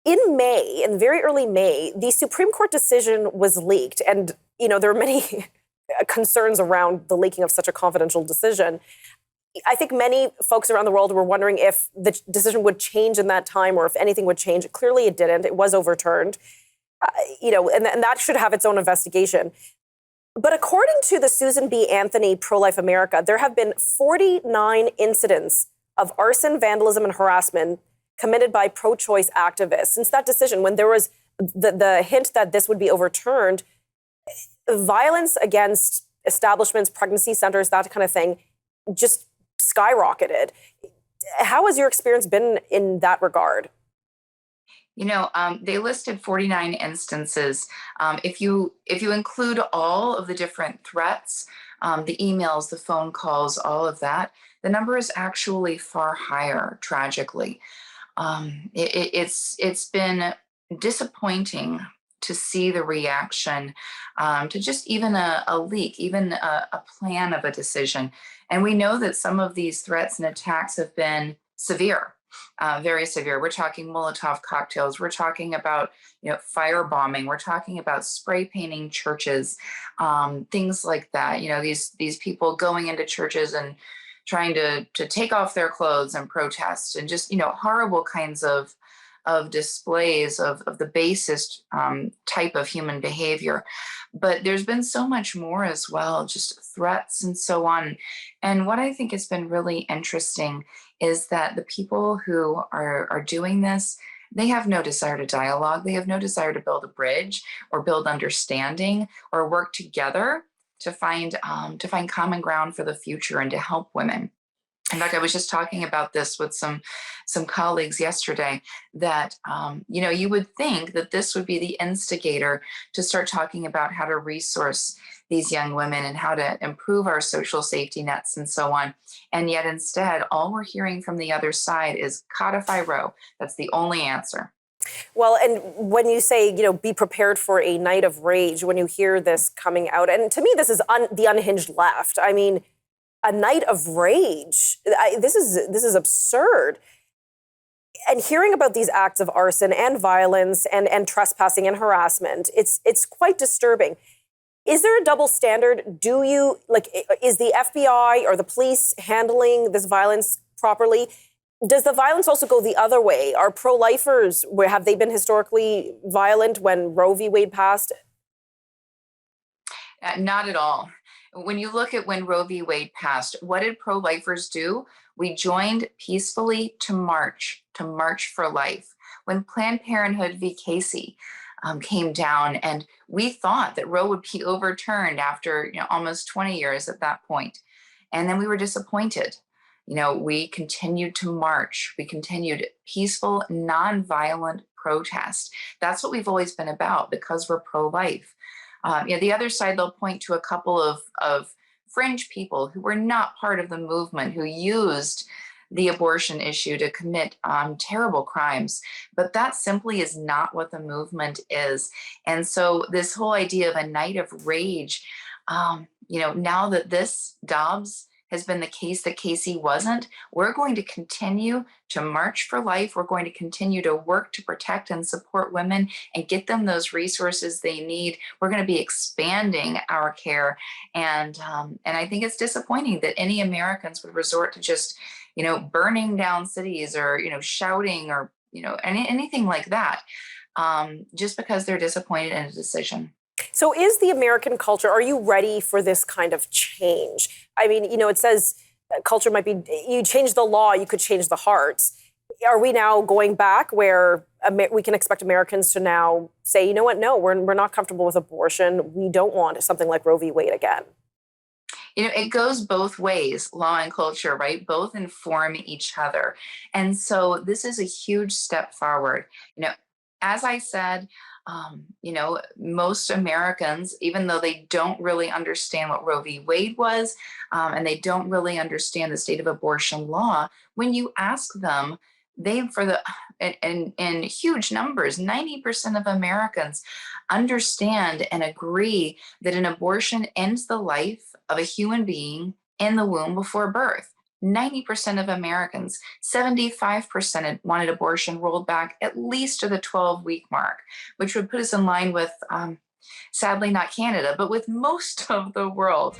in May, in very early May, the Supreme Court decision was leaked. And, there are many concerns around the leaking of such a confidential decision. I think many folks around the world were wondering if the decision would change in that time or if anything would change. Clearly it didn't. It was overturned, and that should have its own investigation. But according to the Susan B. Anthony Pro-Life America, there have been 49 incidents of arson, vandalism, and harassment committed by pro-choice activists since that decision. When there was the hint that this would be overturned, violence against establishments, pregnancy centers, that kind of thing, just skyrocketed. How has your experience been in that regard? They listed 49 instances. If you include all of the different threats, the emails, the phone calls, all of that, the number is actually far higher, tragically. It's been disappointing to see the reaction to just even a leak, even a plan of a decision. And we know that some of these threats and attacks have been severe, very severe. We're talking Molotov cocktails. We're talking about, firebombing. We're talking about spray painting churches, things like that. These people going into churches and trying to take off their clothes and protest, and just horrible kinds of displays of the basest type of human behavior. But there's been so much more as well, just threats and so on. And what I think has been really interesting is that the people who are doing this, they have no desire to dialogue. They have no desire to build a bridge or build understanding or work together to find common ground for the future and to help women. In fact, I was just talking about this with some colleagues yesterday, that you would think that this would be the instigator to start talking about how to resource these young women and how to improve our social safety nets and so on. And yet instead, all we're hearing from the other side is codify Roe. That's the only answer. Well, and when you say, be prepared for a night of rage, when you hear this coming out, and to me, this is the unhinged left. I mean, a night of rage. This is absurd. And hearing about these acts of arson and violence and trespassing and harassment, it's quite disturbing. Is there a double standard? Is the FBI or the police handling this violence properly? Does the violence also go the other way? Are pro-lifers, have they been historically violent when Roe v. Wade passed? Not at all. When you look at when Roe v. Wade passed, what did pro-lifers do? We joined peacefully to march for life. When Planned Parenthood v. Casey came down, and we thought that Roe would be overturned after almost 20 years at that point. And then we were disappointed. We continued to march. We continued peaceful, nonviolent protest. That's what we've always been about, because we're pro-life. The other side, they'll point to a couple of fringe people who were not part of the movement, who used the abortion issue to commit terrible crimes. But that simply is not what the movement is. And so this whole idea of a night of rage, now that this Dobbs has been the case that Casey wasn't, we're going to continue to march for life. We're going to continue to work to protect and support women and get them those resources they need. We're going to be expanding our care. And I think it's disappointing that any Americans would resort to just, burning down cities or, shouting or, anything like that, just because they're disappointed in a decision. So is the American culture, are you ready for this kind of change? I mean, it says culture might be, you change the law, you could change the hearts. Are we now going back where we can expect Americans to now say, you know what, no, we're not comfortable with abortion. We don't want something like Roe v. Wade again? It goes both ways, law and culture, right? Both inform each other. And so this is a huge step forward. As I said, most Americans, even though they don't really understand what Roe v. Wade was, and they don't really understand the state of abortion law, when you ask them, in huge numbers, 90% of Americans understand and agree that an abortion ends the life of a human being in the womb before birth. 90% of Americans, 75% wanted abortion rolled back at least to the 12-week mark, which would put us in line with, sadly, not Canada, but with most of the world.